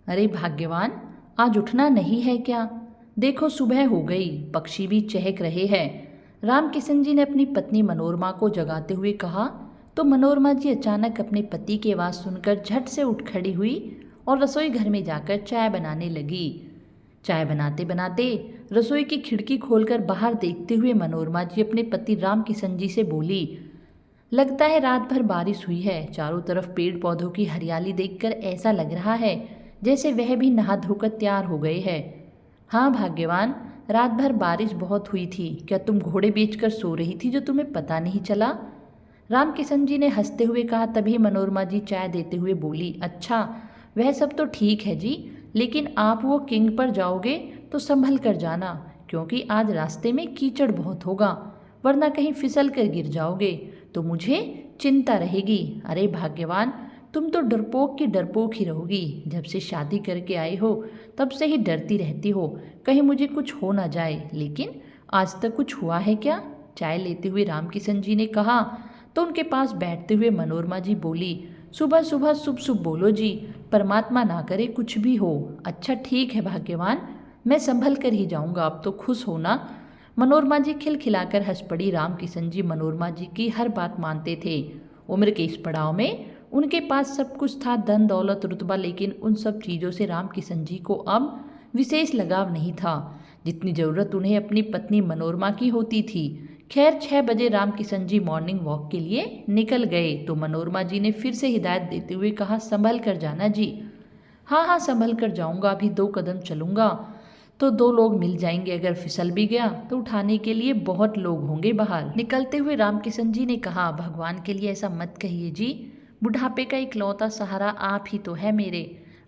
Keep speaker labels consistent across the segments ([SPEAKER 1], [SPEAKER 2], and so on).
[SPEAKER 1] अरे भाग्यवान, आज उठना नहीं है क्या? देखो सुबह हो गई, पक्षी भी चहक रहे हैं। रामकिशन जी ने अपनी पत्नी मनोरमा को जगाते हुए कहा। तो मनोरमा जी अचानक अपने पति की आवाज़ सुनकर झट से उठ खड़ी हुई और रसोई घर में जाकर चाय बनाने लगी। चाय बनाते बनाते रसोई की खिड़की खोलकर बाहर देखते हुए मनोरमा जी अपने पति रामकिशन जी से बोली, लगता है रात भर बारिश हुई है। चारों तरफ पेड़ पौधों की हरियाली देखकर ऐसा लग रहा है जैसे वह भी नहा धोकर तैयार हो गए हैं। हाँ भाग्यवान, रात भर बारिश बहुत हुई थी। क्या तुम घोड़े बेचकर सो रही थी जो तुम्हें पता नहीं चला? रामकिशन जी ने हंसते हुए कहा। तभी मनोरमा जी चाय देते हुए बोली, अच्छा वह सब तो ठीक है जी, लेकिन आप वो किंग पर जाओगे तो संभल कर जाना, क्योंकि आज रास्ते में कीचड़ बहुत होगा, वरना कहीं फिसल कर गिर जाओगे तो मुझे चिंता रहेगी। अरे भाग्यवान, तुम तो डरपोक की डरपोक ही रहोगी। जब से शादी करके आए हो तब से ही डरती रहती हो कहीं मुझे कुछ हो ना जाए, लेकिन आज तक कुछ हुआ है क्या? चाय लेते हुए रामकिशन जी ने कहा। तो उनके पास बैठते हुए मनोरमा जी बोली, सुबह सुबह शुभ शुभ बोलो जी, परमात्मा ना करे कुछ भी हो। अच्छा ठीक है भाग्यवान, मैं संभल कर ही जाऊंगा, अब तो खुश हो ना? मनोरमा जी खिलखिलाकर हंस पड़ी। रामकिशन जी मनोरमा जी की हर बात मानते थे। उम्र के इस पड़ाव में उनके पास सब कुछ था, धन दौलत रुतबा, लेकिन उन सब चीज़ों से रामकिशन जी को अब विशेष लगाव नहीं था जितनी ज़रूरत उन्हें अपनी पत्नी मनोरमा की होती थी। खैर 6 बजे रामकिशन जी मॉर्निंग वॉक के लिए निकल गए तो मनोरमा जी ने फिर से हिदायत देते हुए कहा, संभल कर जाना जी। हाँ हाँ संभल कर जाऊंगा, अभी 2 कदम चलूंगा तो 2 लोग मिल जाएंगे, अगर फिसल भी गया तो उठाने के लिए बहुत लोग होंगे बाहर। निकलते हुए रामकिशन जी ने कहा, भगवान के लिए ऐसा मत कहिए जी, बुढ़ापे का इकलौता सहारा आप ही तो है मेरे।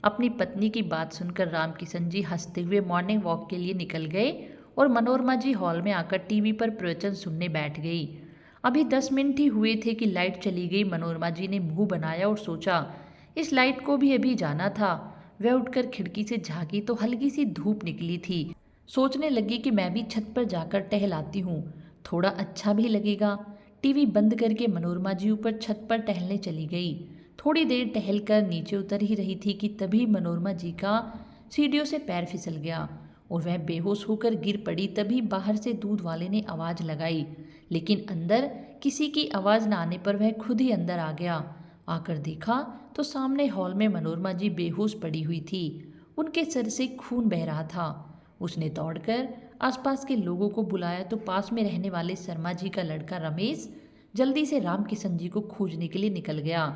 [SPEAKER 1] अपनी पत्नी की बात सुनकर रामकिशन जी हंसते हुए मॉर्निंग वॉक के लिए निकल गए और मनोरमा जी हॉल में आकर टीवी पर प्रवचन सुनने बैठ गई। अभी 10 मिनट ही हुए थे कि लाइट चली गई। मनोरमा जी ने मुंह बनाया और सोचा, इस लाइट को भी अभी जाना था। वह उठकर खिड़की से झांकी तो हल्की सी धूप निकली थी। सोचने लगी कि मैं भी छत पर जाकर टहल आती हूँ, थोड़ा अच्छा भी लगेगा। टीवी बंद करके मनोरमा जी ऊपर छत पर टहलने चली गई। थोड़ी देर टहलकर नीचे उतर ही रही थी कि तभी मनोरमा जी का सीढ़ियों से पैर फिसल गया और वह बेहोश होकर गिर पड़ी। तभी बाहर से दूध वाले ने आवाज़ लगाई, लेकिन अंदर किसी की आवाज़ न आने पर वह खुद ही अंदर आ गया। आकर देखा तो सामने हॉल में मनोरमा जी बेहोश पड़ी हुई थी, उनके सर से खून बह रहा था। उसने दौड़कर आसपास के लोगों को बुलाया तो पास में रहने वाले शर्मा जी का लड़का रमेश जल्दी से रामकिशन जी को खोजने के लिए निकल गया।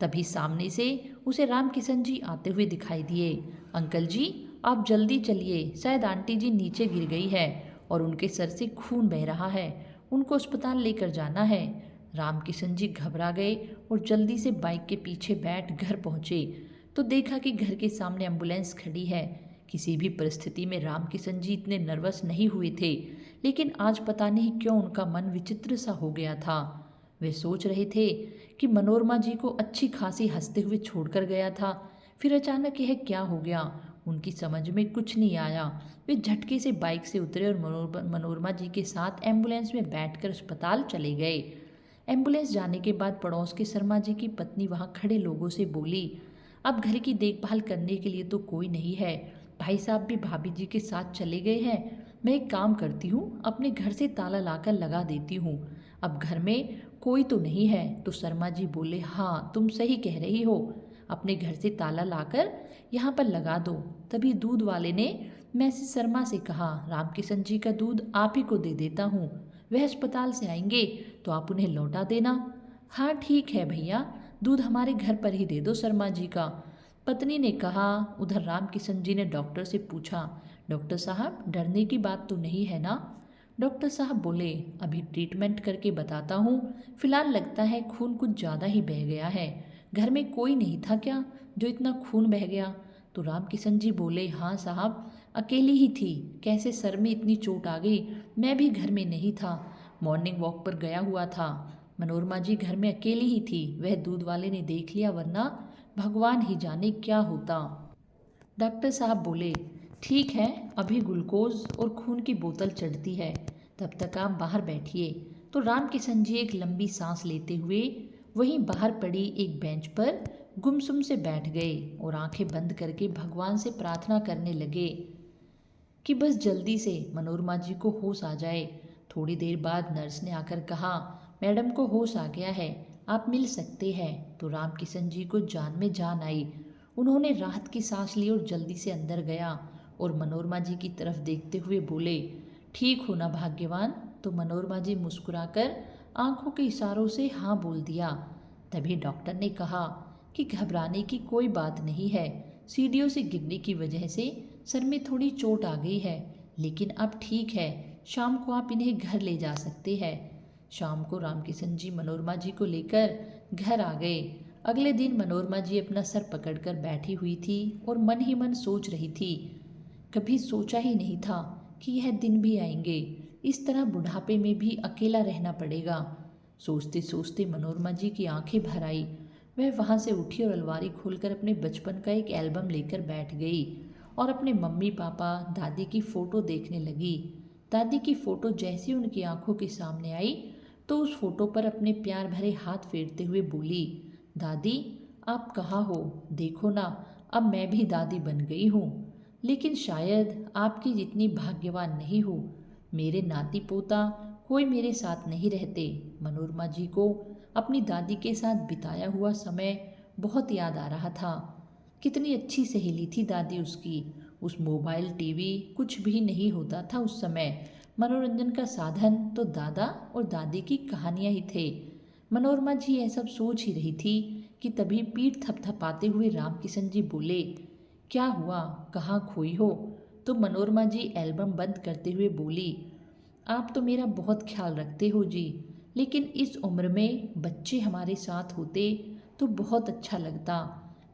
[SPEAKER 1] तभी सामने से उसे रामकिशन जी आते हुए दिखाई दिए। अंकल जी आप जल्दी चलिए, शायद आंटी जी नीचे गिर गई है और उनके सर से खून बह रहा है, उनको अस्पताल लेकर जाना है। रामकिशन जी घबरा गए और जल्दी से बाइक के पीछे बैठ घर पहुंचे तो देखा कि घर के सामने एम्बुलेंस खड़ी है। किसी भी परिस्थिति में रामकिशन जी इतने नर्वस नहीं हुए थे, लेकिन आज पता नहीं क्यों उनका मन विचित्र सा हो गया था। वे सोच रहे थे कि मनोरमा जी को अच्छी खासी हंसते हुए छोड़कर गया था, फिर अचानक यह क्या हो गया, उनकी समझ में कुछ नहीं आया। वे झटके से बाइक से उतरे और मनोरमा जी के साथ एम्बुलेंस में बैठकर अस्पताल चले गए। एम्बुलेंस जाने के बाद पड़ोस के शर्मा जी की पत्नी वहां खड़े लोगों से बोली, अब घर की देखभाल करने के लिए तो कोई नहीं है, भाई साहब भी भाभी जी के साथ चले गए हैं। मैं एक काम करती हूँ, अपने घर से ताला लाकर लगा देती हूँ, अब घर में कोई तो नहीं है। तो शर्मा जी बोले, हाँ तुम सही कह रही हो, अपने घर से ताला लाकर यहाँ पर लगा दो। तभी दूध वाले ने मैसेज शर्मा से कहा, रामकिशन जी का दूध आप ही को दे देता हूँ, वह अस्पताल से आएंगे तो आप उन्हें लौटा देना। हाँ ठीक है भैया, दूध हमारे घर पर ही दे दो शर्मा जी का, पत्नी ने कहा। उधर रामकिशन जी ने डॉक्टर से पूछा, डॉक्टर साहब डरने की बात तो नहीं है ना? डॉक्टर साहब बोले, अभी ट्रीटमेंट करके बताता हूँ, फिलहाल लगता है खून कुछ ज़्यादा ही बह गया है। घर में कोई नहीं था क्या जो इतना खून बह गया? तो रामकिशन जी बोले, हाँ साहब अकेली ही थी, कैसे सर में इतनी चोट आ गई, मैं भी घर में नहीं था, मॉर्निंग वॉक पर गया हुआ था। मनोरमा जी घर में अकेली ही थी, वह दूध वाले ने देख लिया, वरना भगवान ही जाने क्या होता। डॉक्टर साहब बोले, ठीक है अभी ग्लूकोज और खून की बोतल चढ़ती है, तब तक आप बाहर बैठिए। तो रामकिशन जी एक लंबी सांस लेते हुए वहीं बाहर पड़ी एक बेंच पर गुमसुम से बैठ गए और आंखें बंद करके भगवान से प्रार्थना करने लगे कि बस जल्दी से मनोरमा जी को होश आ जाए। थोड़ी देर बाद नर्स ने आकर कहा, मैडम को होश आ गया है, आप मिल सकते हैं। तो रामकिशन जी को जान में जान आई। उन्होंने राहत की सांस ली और जल्दी से अंदर गया और मनोरमा जी की तरफ देखते हुए बोले, ठीक हो ना भाग्यवान? तो मनोरमा जी मुस्कुराकर आंखों के इशारों से हाँ बोल दिया। तभी डॉक्टर ने कहा कि घबराने की कोई बात नहीं है, सीढ़ियों से गिरने की वजह से सर में थोड़ी चोट आ गई है, लेकिन अब ठीक है, शाम को आप इन्हें घर ले जा सकते हैं। शाम को रामकिशन जी मनोरमा जी को लेकर घर आ गए। अगले दिन मनोरमा जी अपना सर पकड़कर बैठी हुई थी और मन ही मन सोच रही थी, कभी सोचा ही नहीं था कि यह दिन भी आएंगे, इस तरह बुढ़ापे में भी अकेला रहना पड़ेगा। सोचते सोचते मनोरमा जी की आंखें भर आई। वह वहाँ से उठी और अलमारी खोलकर अपने बचपन का एक एल्बम लेकर बैठ गई और अपने मम्मी पापा दादी की फ़ोटो देखने लगी। दादी की फ़ोटो जैसे उनकी आंखों के सामने आई तो उस फोटो पर अपने प्यार भरे हाथ फेरते हुए बोली, दादी आप कहाँ हो? देखो ना, अब मैं भी दादी बन गई हूँ, लेकिन शायद आपकी जितनी भाग्यवान नहीं हूँ। मेरे नाती पोता कोई मेरे साथ नहीं रहते। मनोरमा जी को अपनी दादी के साथ बिताया हुआ समय बहुत याद आ रहा था। कितनी अच्छी सहेली थी दादी उसकी। उस मोबाइल टीवी कुछ भी नहीं होता था उस समय। मनोरंजन का साधन तो दादा और दादी की कहानियाँ ही थे। मनोरमा जी यह सब सोच ही रही थी कि तभी पीठ थपथपाते हुए रामकिशन जी बोले, क्या हुआ, कहाँ खोई हो? तो मनोरमा जी एल्बम बंद करते हुए बोली, आप तो मेरा बहुत ख्याल रखते हो जी, लेकिन इस उम्र में बच्चे हमारे साथ होते तो बहुत अच्छा लगता।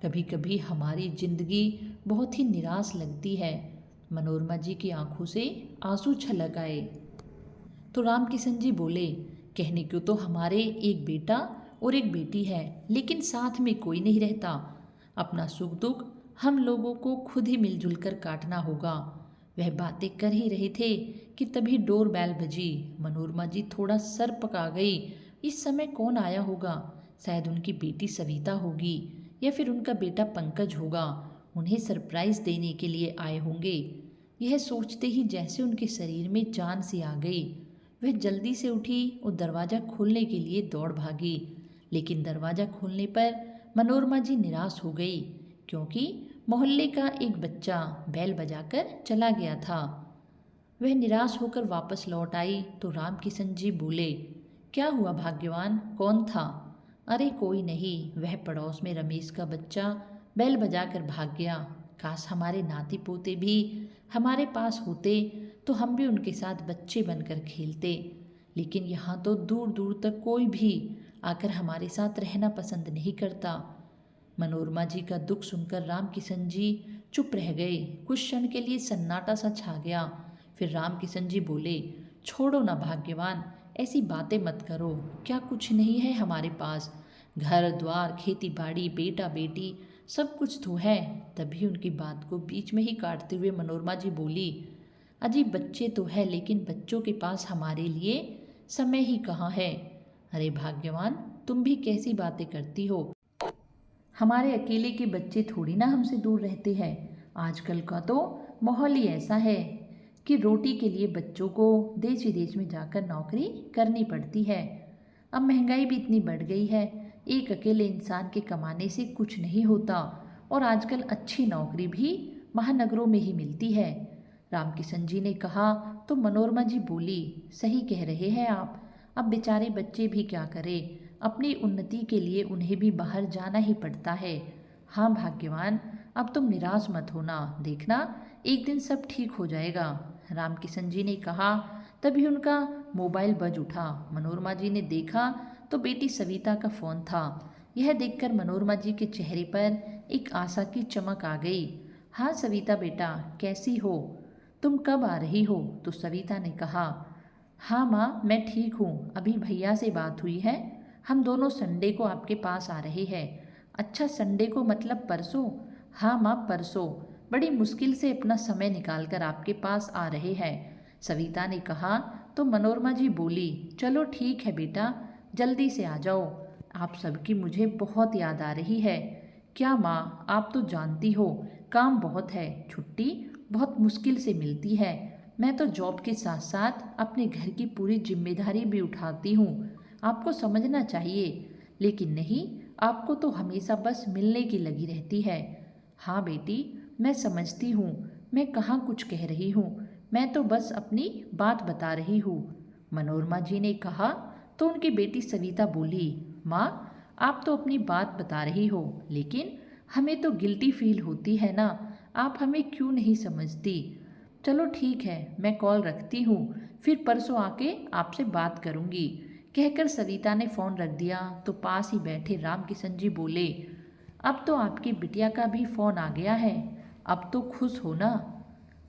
[SPEAKER 1] कभी कभी हमारी जिंदगी बहुत ही निराश लगती है। मनोरमा जी की आंखों से आंसू छलक आए। तो रामकिशन जी बोले, कहने को तो हमारे एक बेटा और एक बेटी है, लेकिन साथ में कोई नहीं रहता। अपना सुख दुख हम लोगों को खुद ही मिलजुल कर काटना होगा। वह बातें कर ही रहे थे कि तभी डोर बेल बजी। मनोरमा जी थोड़ा सर पका गई। इस समय कौन आया होगा? शायद उनकी बेटी सविता होगी या फिर उनका बेटा पंकज होगा। उन्हें सरप्राइज देने के लिए आए होंगे। यह सोचते ही जैसे उनके शरीर में जान सी आ गई। वह जल्दी से उठी और दरवाज़ा खोलने के लिए दौड़ भागी, लेकिन दरवाज़ा खोलने पर मनोरमा जी निराश हो गई, क्योंकि मोहल्ले का एक बच्चा बैल बजाकर चला गया था। वह निराश होकर वापस लौट आई तो रामकिशन जी बोले, क्या हुआ भाग्यवान, कौन था? अरे कोई नहीं, वह पड़ोस में रमेश का बच्चा बैल बजाकर भाग गया। काश हमारे नाती पोते भी हमारे पास होते तो हम भी उनके साथ बच्चे बनकर खेलते, लेकिन यहाँ तो दूर दूर तक कोई भी आकर हमारे साथ रहना पसंद नहीं करता। मनोरमा जी का दुख सुनकर रामकिशन जी चुप रह गए। कुछ क्षण के लिए सन्नाटा सा छा गया। फिर रामकिशन जी बोले, छोड़ो ना भाग्यवान, ऐसी बातें मत करो। क्या कुछ नहीं है हमारे पास? घर द्वार, खेती बाड़ी, बेटा बेटी, सब कुछ तो है। तभी उनकी बात को बीच में ही काटते हुए मनोरमा जी बोली, अजी बच्चे तो है, लेकिन बच्चों के पास हमारे लिए समय ही कहाँ है। अरे भाग्यवान, तुम भी कैसी बातें करती हो? हमारे अकेले के बच्चे थोड़ी ना हमसे दूर रहते हैं। आजकल का तो माहौल ही ऐसा है कि रोटी के लिए बच्चों को देश विदेश में जाकर नौकरी करनी पड़ती है। अब महंगाई भी इतनी बढ़ गई है, एक अकेले इंसान के कमाने से कुछ नहीं होता, और आजकल अच्छी नौकरी भी महानगरों में ही मिलती है। रामकिशन जी ने कहा तो मनोरमा जी बोली, सही कह रहे हैं आप। अब बेचारे बच्चे भी क्या करें, अपनी उन्नति के लिए उन्हें भी बाहर जाना ही पड़ता है। हाँ भाग्यवान, अब तुम निराश मत होना, देखना एक दिन सब ठीक हो जाएगा। रामकिशन जी ने कहा। तभी उनका मोबाइल बज उठा। मनोरमा जी ने देखा तो बेटी सविता का फ़ोन था। यह देखकर मनोरमा जी के चेहरे पर एक आशा की चमक आ गई। हाँ सविता बेटा, कैसी हो? तुम कब आ रही हो? तो सविता ने कहा, हाँ माँ मैं ठीक हूँ, अभी भैया से बात हुई है, हम दोनों संडे को आपके पास आ रहे हैं। अच्छा संडे को मतलब परसों? हाँ माँ परसों, बड़ी मुश्किल से अपना समय निकाल कर आपके पास आ रहे हैं, सविता ने कहा। तो मनोरमा जी बोली, चलो ठीक है बेटा, जल्दी से आ जाओ, आप सबकी मुझे बहुत याद आ रही है। क्या माँ, आप तो जानती हो काम बहुत है, छुट्टी बहुत मुश्किल से मिलती है। मैं तो जॉब के साथ साथ अपने घर की पूरी जिम्मेदारी भी उठाती हूँ। आपको समझना चाहिए। लेकिन नहीं, आपको तो हमेशा बस मिलने की लगी रहती है। हाँ बेटी, मैं समझती हूँ। मैं कहाँ कुछ कह रही हूँ। मैं तो बस अपनी बात बता रही हूँ। मनोरमा जी ने कहा तो उनकी बेटी सविता बोली, माँ, आप तो अपनी बात बता रही हो, लेकिन हमें तो गिल्टी फील होती है ना। आप हमें क्यों नहीं समझती। चलो ठीक है, मैं कॉल रखती हूँ, फिर परसों आके आपसे बात करूँगी। कहकर सविता ने फ़ोन रख दिया तो पास ही बैठे रामकिशन जी बोले, अब तो आपकी बिटिया का भी फ़ोन आ गया है। अब तो खुश हो ना।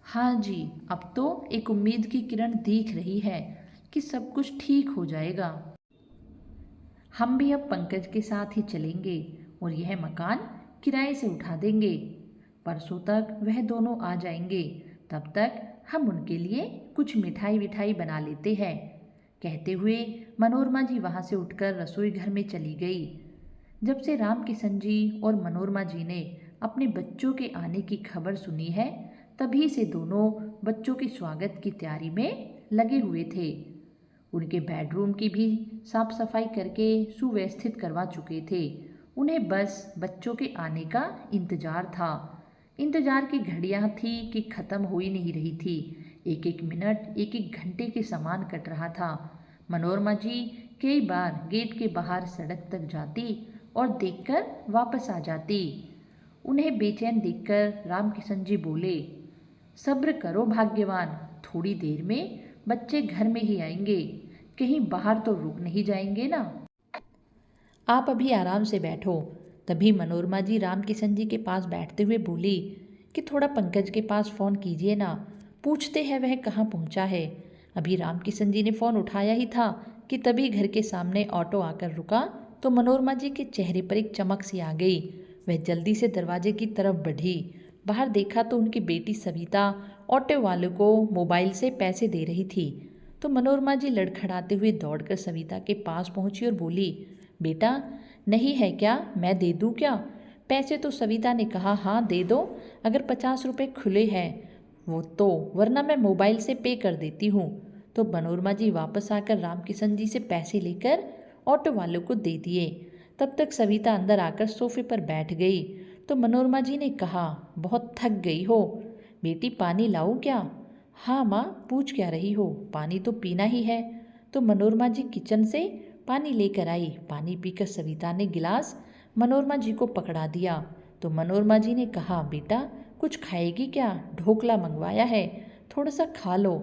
[SPEAKER 1] हाँ जी, अब तो एक उम्मीद की किरण दिख रही है कि सब कुछ ठीक हो जाएगा। हम भी अब पंकज के साथ ही चलेंगे और यह मकान किराए से उठा देंगे। परसों तक वह दोनों आ जाएंगे। तब तक हम उनके लिए कुछ मिठाई विठाई बना लेते हैं। कहते हुए मनोरमा जी वहाँ से उठकर रसोई घर में चली गई। जब से रामकिशन जी और मनोरमा जी ने अपने बच्चों के आने की खबर सुनी है, तभी से दोनों बच्चों के स्वागत की तैयारी में लगे हुए थे। उनके बेडरूम की भी साफ सफाई करके सुव्यवस्थित करवा चुके थे। उन्हें बस बच्चों के आने का इंतजार था। इंतजार की घड़ियां थी कि ख़त्म हो ही नहीं रही थी। एक एक मिनट एक एक घंटे के समान कट रहा था। मनोरमा जी कई बार गेट के बाहर सड़क तक जाती और देखकर वापस आ जाती। उन्हें बेचैन देखकर रामकिशन जी बोले, सब्र करो भाग्यवान, थोड़ी देर में बच्चे घर में ही आएंगे। कहीं बाहर तो रुक नहीं जाएंगे ना। आप अभी आराम से बैठो। तभी मनोरमा जी रामकिशन जी के पास बैठते हुए बोली कि थोड़ा पंकज के पास फ़ोन कीजिए ना, पूछते हैं वह कहाँ पहुँचा है। अभी रामकिशन जी ने फ़ोन उठाया ही था कि तभी घर के सामने ऑटो आकर रुका तो मनोरमा जी के चेहरे पर एक चमक सी आ गई। वह जल्दी से दरवाजे की तरफ बढ़ी। बाहर देखा तो उनकी बेटी सविता ऑटो वाले को मोबाइल से पैसे दे रही थी। तो मनोरमा जी लड़खड़ाते हुए दौड़कर सविता के पास पहुंची और बोली, बेटा नहीं है क्या, मैं दे दूं क्या पैसे। तो सविता ने कहा, हाँ दे दो, अगर 50 रुपये खुले हैं वो तो, वरना मैं मोबाइल से पे कर देती हूँ। तो मनोरमा जी वापस आकर रामकिशन जी से पैसे लेकर ऑटो वालों को दे दिए। तब तक सविता अंदर आकर सोफे पर बैठ गई। तो मनोरमा जी ने कहा, बहुत थक गई हो बेटी, पानी लाऊं क्या। हाँ माँ, पूछ क्या रही हो, पानी तो पीना ही है। तो मनोरमा जी किचन से पानी लेकर आई। पानी पीकर सविता ने गिलास मनोरमा जी को पकड़ा दिया। तो मनोरमा जी ने कहा, बेटा कुछ खाएगी क्या, ढोकला मंगवाया है, थोड़ा सा खा लो।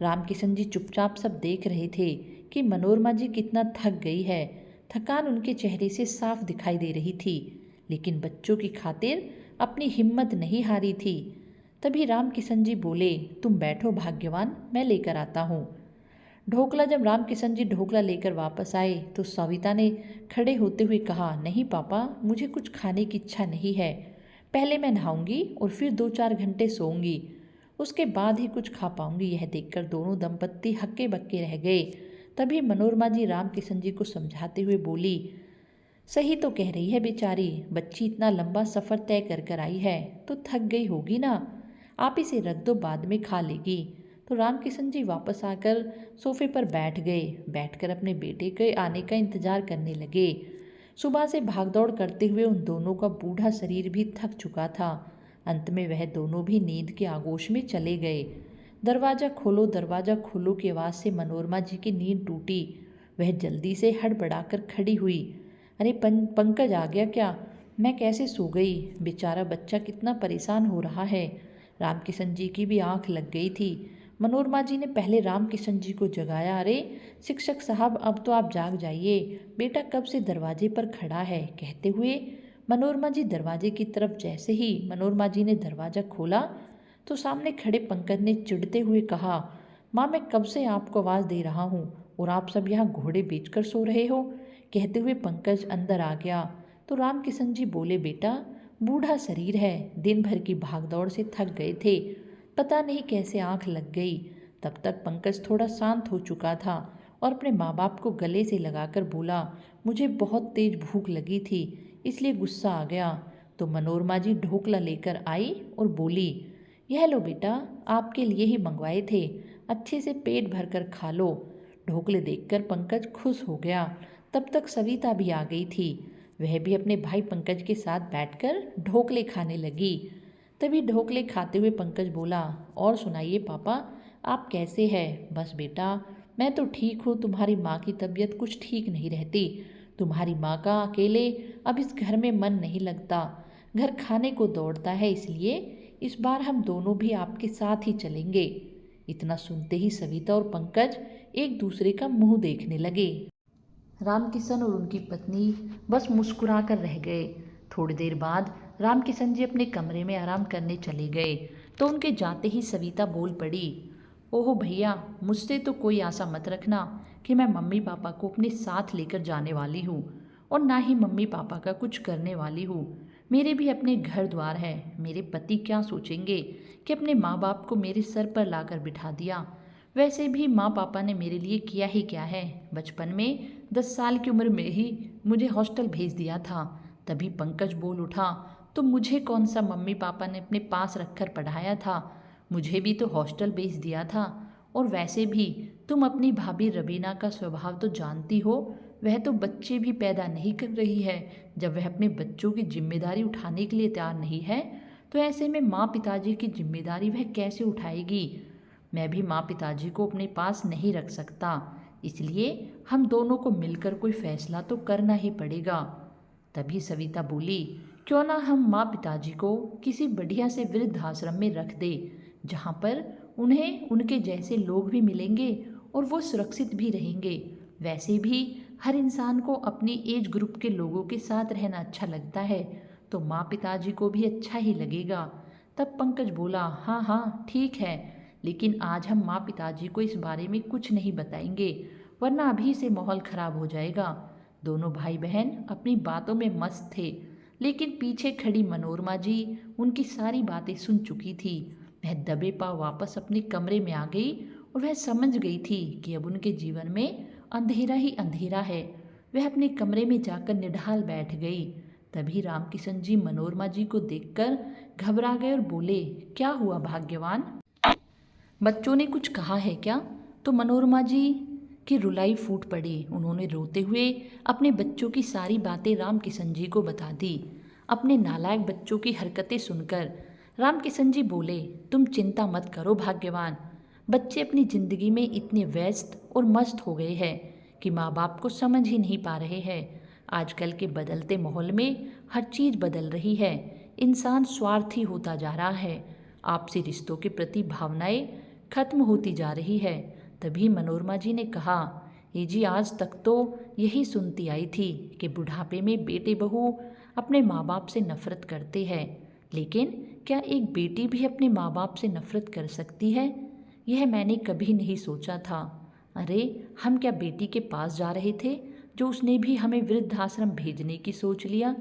[SPEAKER 1] रामकिशन जी चुपचाप सब देख रहे थे कि मनोरमा जी कितना थक गई है। थकान उनके चेहरे से साफ दिखाई दे रही थी, लेकिन बच्चों की खातिर अपनी हिम्मत नहीं हारी थी। तभी रामकिशन जी बोले, तुम बैठो भाग्यवान, मैं लेकर आता हूँ ढोकला। जब रामकिशन जी ढोकला लेकर वापस आए तो सविता ने खड़े होते हुए कहा, नहीं पापा, मुझे कुछ खाने की इच्छा नहीं है। पहले मैं नहाऊंगी और फिर 2-4 घंटे सोऊंगी, उसके बाद ही कुछ खा पाऊंगी। यह देखकर दोनों दंपत्ति हक्के बक्के रह गए। तभी मनोरमा जी रामकिशन जी को समझाते हुए बोली, सही तो कह रही है बेचारी, बच्ची इतना लंबा सफ़र तय कर कर आई है तो थक गई होगी ना, आप इसे रख दो, बाद में खा लेगी। तो रामकिशन जी वापस आकर सोफे पर बैठ गए। बैठकर अपने बेटे के आने का इंतजार करने लगे। सुबह से भागदौड़ करते हुए उन दोनों का बूढ़ा शरीर भी थक चुका था। अंत में वह दोनों भी नींद के आगोश में चले गए। दरवाज़ा खोलो की आवाज़ से मनोरमा जी की नींद टूटी। वह जल्दी से हड़बड़ाकर खड़ी हुई। अरे पंकज आ गया क्या, मैं कैसे सो गई, बेचारा बच्चा कितना परेशान हो रहा है। रामकिशन जी की भी आंख लग गई थी। मनोरमा जी ने पहले रामकिशन जी को जगाया। अरे शिक्षक साहब, अब तो आप जाग जाइए, बेटा कब से दरवाजे पर खड़ा है, कहते हुए मनोरमा जी दरवाजे की तरफ। जैसे ही मनोरमा जी ने दरवाज़ा खोला तो सामने खड़े पंकज ने चिढ़ते हुए कहा, माँ मैं कब से आपको आवाज़ दे रहा हूँ और आप सब यहाँ घोड़े बेचकर सो रहे हो। कहते हुए पंकज अंदर आ गया। तो रामकिशन जी बोले, बेटा बूढ़ा शरीर है, दिन भर की भागदौड़ से थक गए थे, पता नहीं कैसे आंख लग गई। तब तक पंकज थोड़ा शांत हो चुका था और अपने माँ बाप को गले से लगाकर बोला, मुझे बहुत तेज भूख लगी थी इसलिए गुस्सा आ गया, तो मनोरमा जी ढोकला लेकर आई और बोली, यह लो बेटा, आपके लिए ही मंगवाए थे, अच्छे से पेट भर कर खा लो। ढोकले देखकर पंकज खुश हो गया। तब तक सविता भी आ गई थी। वह भी अपने भाई पंकज के साथ बैठकर ढोकले खाने लगी। तभी ढोकले खाते हुए पंकज बोला, और सुनाइए पापा, आप कैसे हैं? बस बेटा, मैं तो ठीक हूँ, तुम्हारी माँ की तबीयत कुछ ठीक नहीं रहती। तुम्हारी माँ का अकेले अब इस घर में मन नहीं लगता, घर खाने को दौड़ता है, इसलिए इस बार हम दोनों भी आपके साथ ही चलेंगे। इतना सुनते ही सविता और पंकज एक दूसरे का मुंह देखने लगे। रामकिशन और उनकी पत्नी बस मुस्कुरा कर रह गए। थोड़ी देर बाद रामकिशन जी अपने कमरे में आराम करने चले गए तो उनके जाते ही सविता बोल पड़ी, ओहो भैया, मुझसे तो कोई आशा मत रखना कि मैं मम्मी पापा को अपने साथ लेकर जाने वाली हूँ और ना ही मम्मी पापा का कुछ करने वाली हूँ। मेरे भी अपने घर द्वार है। मेरे पति क्या सोचेंगे कि अपने माँ बाप को मेरे सर पर लाकर बिठा दिया। वैसे भी माँ पापा ने मेरे लिए किया ही क्या है। बचपन में 10 साल की उम्र में ही मुझे हॉस्टल भेज दिया था। तभी पंकज बोल उठा, तो मुझे कौन सा मम्मी पापा ने अपने पास रखकर पढ़ाया था? मुझे भी तो हॉस्टल भेज दिया था। और वैसे भी तुम अपनी भाभी रवीना का स्वभाव तो जानती हो, वह तो बच्चे भी पैदा नहीं कर रही है। जब वह अपने बच्चों की जिम्मेदारी उठाने के लिए तैयार नहीं है तो ऐसे में माँ पिताजी की जिम्मेदारी वह कैसे उठाएगी? मैं भी माँ पिताजी को अपने पास नहीं रख सकता, इसलिए हम दोनों को मिलकर कोई फैसला तो करना ही पड़ेगा। तभी सविता बोली, क्यों ना हम माँ पिताजी को किसी बढ़िया से वृद्धाश्रम में रख दे, जहाँ पर उन्हें उनके जैसे लोग भी मिलेंगे और वो सुरक्षित भी रहेंगे। वैसे भी हर इंसान को अपनी एज ग्रुप के लोगों के साथ रहना अच्छा लगता है, तो माँ पिताजी को भी अच्छा ही लगेगा। तब पंकज बोला, हाँ हाँ ठीक है, लेकिन आज हम माँ पिताजी को इस बारे में कुछ नहीं बताएंगे, वरना अभी से माहौल खराब हो जाएगा। दोनों भाई बहन अपनी बातों में मस्त थे, लेकिन पीछे खड़ी मनोरमा जी उनकी सारी बातें सुन चुकी थी। वह दबे पांव वापस अपने कमरे में आ गई और वह समझ गई थी कि अब उनके जीवन में अंधेरा ही अंधेरा है। वह अपने कमरे में जाकर निढाल बैठ गई। तभी रामकिशन जी मनोरमा जी को देखकर घबरा गए और बोले, क्या हुआ भाग्यवान, बच्चों ने कुछ कहा है क्या? तो मनोरमा जी की रुलाई फूट पड़ी। उन्होंने रोते हुए अपने बच्चों की सारी बातें रामकिशन जी को बता दी। अपने नालायक बच्चों की हरकतें सुनकर रामकिशन जी बोले, तुम चिंता मत करो भाग्यवान, बच्चे अपनी ज़िंदगी में इतने व्यस्त और मस्त हो गए हैं कि माँ बाप को समझ ही नहीं पा रहे हैं। आजकल के बदलते माहौल में हर चीज़ बदल रही है, इंसान स्वार्थी होता जा रहा है, आपसी रिश्तों के प्रति भावनाएं खत्म होती जा रही है। तभी मनोरमा जी ने कहा, ये जी आज तक तो यही सुनती आई थी कि बुढ़ापे में बेटे बहू अपने माँ बाप से नफरत करते हैं, लेकिन क्या एक बेटी भी अपने माँ बाप से नफरत कर सकती है? यह मैंने कभी नहीं सोचा था। अरे हम क्या बेटी के पास जा रहे थे जो उसने भी हमें वृद्धाश्रम भेजने की सोच लिया?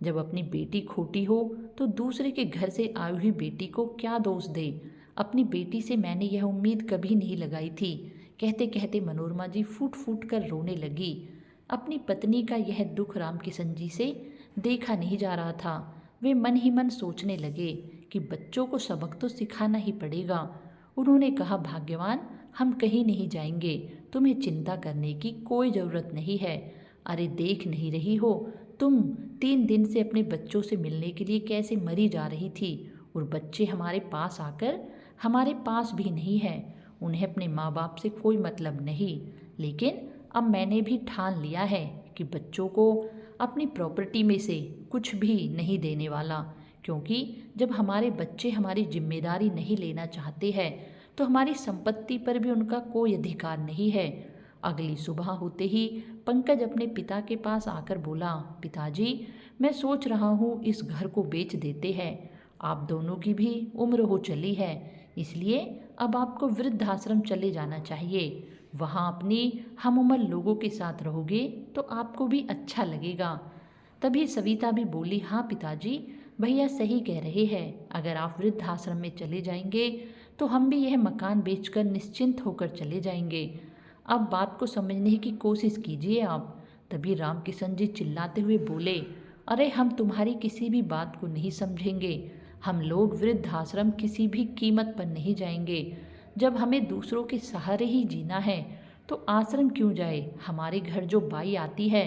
[SPEAKER 1] जब अपनी बेटी खोटी हो तो दूसरे के घर से आई हुई बेटी को क्या दोष दे? अपनी बेटी से मैंने यह उम्मीद कभी नहीं लगाई थी। कहते कहते मनोरमा जी फूट फूट कर रोने लगी। अपनी पत्नी का यह दुख रामकिशन जी से देखा नहीं जा रहा था। वे मन ही मन सोचने लगे कि बच्चों को सबक तो सिखाना ही पड़ेगा। उन्होंने कहा, भाग्यवान, हम कहीं नहीं जाएंगे, तुम्हें चिंता करने की कोई ज़रूरत नहीं है। अरे देख नहीं रही हो, तुम 3 दिन से अपने बच्चों से मिलने के लिए कैसे मरी जा रही थी, और बच्चे हमारे पास आकर हमारे पास भी नहीं है। उन्हें अपने माँ बाप से कोई मतलब नहीं, लेकिन अब मैंने भी ठान लिया है कि बच्चों को अपनी प्रॉपर्टी में से कुछ भी नहीं देने वाला, क्योंकि जब हमारे बच्चे हमारी जिम्मेदारी नहीं लेना चाहते हैं तो हमारी संपत्ति पर भी उनका कोई अधिकार नहीं है। अगली सुबह होते ही पंकज अपने पिता के पास आकर बोला, पिताजी, मैं सोच रहा हूँ इस घर को बेच देते हैं। आप दोनों की भी उम्र हो चली है, इसलिए अब आपको वृद्धाश्रम चले जाना चाहिए। वहाँ अपनी हमउम्र लोगों के साथ रहोगे तो आपको भी अच्छा लगेगा। तभी सविता भी बोली, हाँ पिताजी, भैया सही कह रहे हैं, अगर आप वृद्धाश्रम में चले जाएंगे तो हम भी यह मकान बेचकर निश्चिंत होकर चले जाएंगे। अब बात को समझने की कोशिश कीजिए आप। तभी रामकिशन जी चिल्लाते हुए बोले, अरे हम तुम्हारी किसी भी बात को नहीं समझेंगे। हम लोग वृद्धाश्रम किसी भी कीमत पर नहीं जाएंगे। जब हमें दूसरों के सहारे ही जीना है तो आश्रम क्यों जाए। हमारे घर जो बाई आती है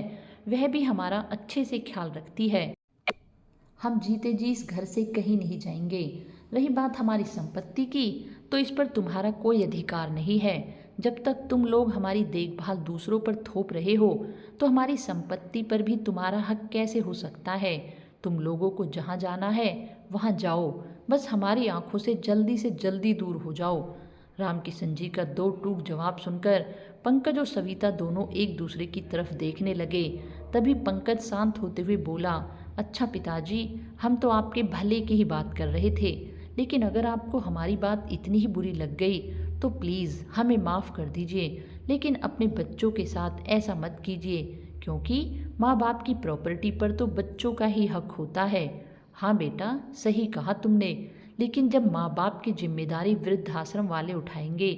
[SPEAKER 1] वह भी हमारा अच्छे से ख्याल रखती है। हम जीते जी इस घर से कहीं नहीं जाएंगे। रही बात हमारी संपत्ति की, तो इस पर तुम्हारा कोई अधिकार नहीं है। जब तक तुम लोग हमारी देखभाल दूसरों पर थोप रहे हो तो हमारी संपत्ति पर भी तुम्हारा हक कैसे हो सकता है। तुम लोगों को जहाँ जाना है वहाँ जाओ, बस हमारी आंखों से जल्दी दूर हो जाओ। रामकिशन जी का दो टूक जवाब सुनकर पंकज और सविता दोनों एक दूसरे की तरफ देखने लगे। तभी पंकज शांत होते हुए बोला, अच्छा पिताजी, हम तो आपके भले की ही बात कर रहे थे, लेकिन अगर आपको हमारी बात इतनी ही बुरी लग गई तो प्लीज़ हमें माफ़ कर दीजिए, लेकिन अपने बच्चों के साथ ऐसा मत कीजिए, क्योंकि माँ बाप की प्रॉपर्टी पर तो बच्चों का ही हक होता है। हाँ बेटा, सही कहा तुमने, लेकिन जब माँ बाप की जिम्मेदारी वृद्धाश्रम वाले उठाएंगे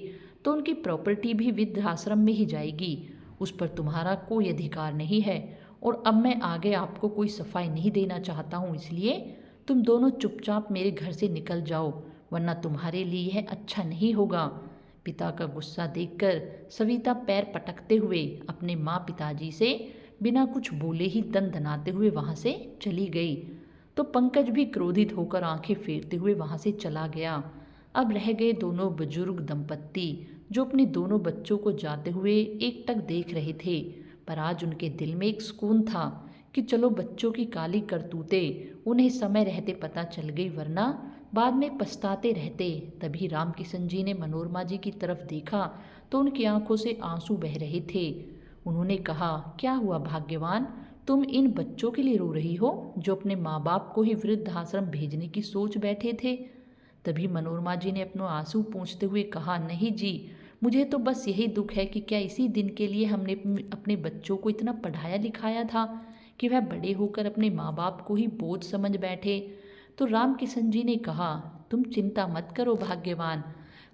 [SPEAKER 1] तो उनकी प्रॉपर्टी भी वृद्धाश्रम में ही जाएगी। उस पर तुम्हारा कोई अधिकार नहीं है। और अब मैं आगे आपको कोई सफाई नहीं देना चाहता हूँ, इसलिए तुम दोनों चुपचाप मेरे घर से निकल जाओ, वरना तुम्हारे लिए यह अच्छा नहीं होगा। पिता का गुस्सा देखकर सविता पैर पटकते हुए अपने माँ पिताजी से बिना कुछ बोले ही दनदनाते हुए वहाँ से चली गई। तो पंकज भी क्रोधित होकर आंखें फेरते हुए वहाँ से चला गया। अब रह गए दोनों बुजुर्ग दंपत्ति, जो अपने दोनों बच्चों को जाते हुए एकटक देख रहे थे। पर आज उनके दिल में एक सुकून था कि चलो बच्चों की काली करतूतें उन्हें समय रहते पता चल गई, वरना बाद में पछताते रहते। तभी रामकिशन जी ने मनोरमा जी की तरफ देखा तो उनकी आंखों से आंसू बह रहे थे। उन्होंने कहा, क्या हुआ भाग्यवान, तुम इन बच्चों के लिए रो रही हो जो अपने माँ बाप को ही वृद्धाश्रम भेजने की सोच बैठे थे। तभी मनोरमा जी ने अपनों आंसू पोंछते हुए कहा, नहीं जी, मुझे तो बस यही दुख है कि क्या इसी दिन के लिए हमने अपने बच्चों को इतना पढ़ाया लिखाया था कि वह बड़े होकर अपने माँ बाप को ही बोझ समझ बैठे। तो रामकिशन जी ने कहा, तुम चिंता मत करो भाग्यवान,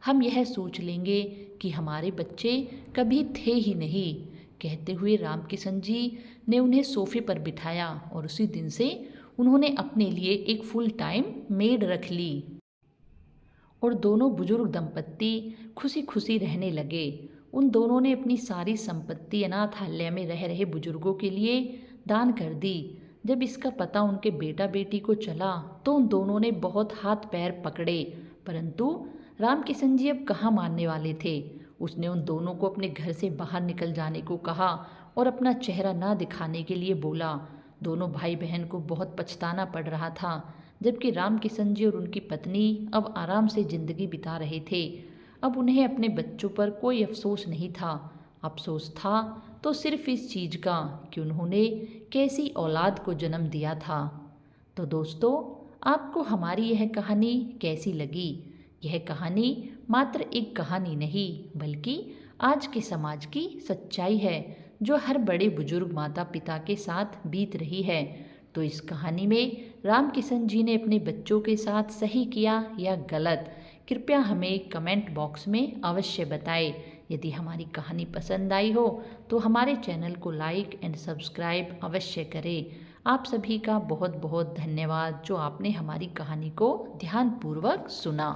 [SPEAKER 1] हम यह सोच लेंगे कि हमारे बच्चे कभी थे ही नहीं। कहते हुए रामकिशन जी ने उन्हें सोफे पर बिठाया और उसी दिन से उन्होंने अपने लिए एक फुल टाइम मेड रख ली और दोनों बुजुर्ग दंपत्ति खुशी खुशी रहने लगे। उन दोनों ने अपनी सारी संपत्ति अनाथालय में रह रहे बुजुर्गों के लिए दान कर दी। जब इसका पता उनके बेटा बेटी को चला तो उन दोनों ने बहुत हाथ पैर पकड़े, परंतु रामकिशन जी अब कहाँ मानने वाले थे। उसने उन दोनों को अपने घर से बाहर निकल जाने को कहा और अपना चेहरा ना दिखाने के लिए बोला। दोनों भाई बहन को बहुत पछताना पड़ रहा था, जबकि रामकिशन जी और उनकी पत्नी अब आराम से जिंदगी बिता रहे थे। अब उन्हें अपने बच्चों पर कोई अफसोस नहीं था। अफसोस था तो सिर्फ इस चीज़ का कि उन्होंने कैसी औलाद को जन्म दिया था। तो दोस्तों, आपको हमारी यह कहानी कैसी लगी? यह कहानी मात्र एक कहानी नहीं, बल्कि आज के समाज की सच्चाई है जो हर बड़े बुजुर्ग माता पिता के साथ बीत रही है। तो इस कहानी में रामकिशन जी ने अपने बच्चों के साथ सही किया या गलत, कृपया हमें कमेंट बॉक्स में अवश्य बताएं। यदि हमारी कहानी पसंद आई हो तो हमारे चैनल को लाइक एंड सब्सक्राइब अवश्य करें। आप सभी का बहुत बहुत धन्यवाद जो आपने हमारी कहानी को ध्यानपूर्वक सुना।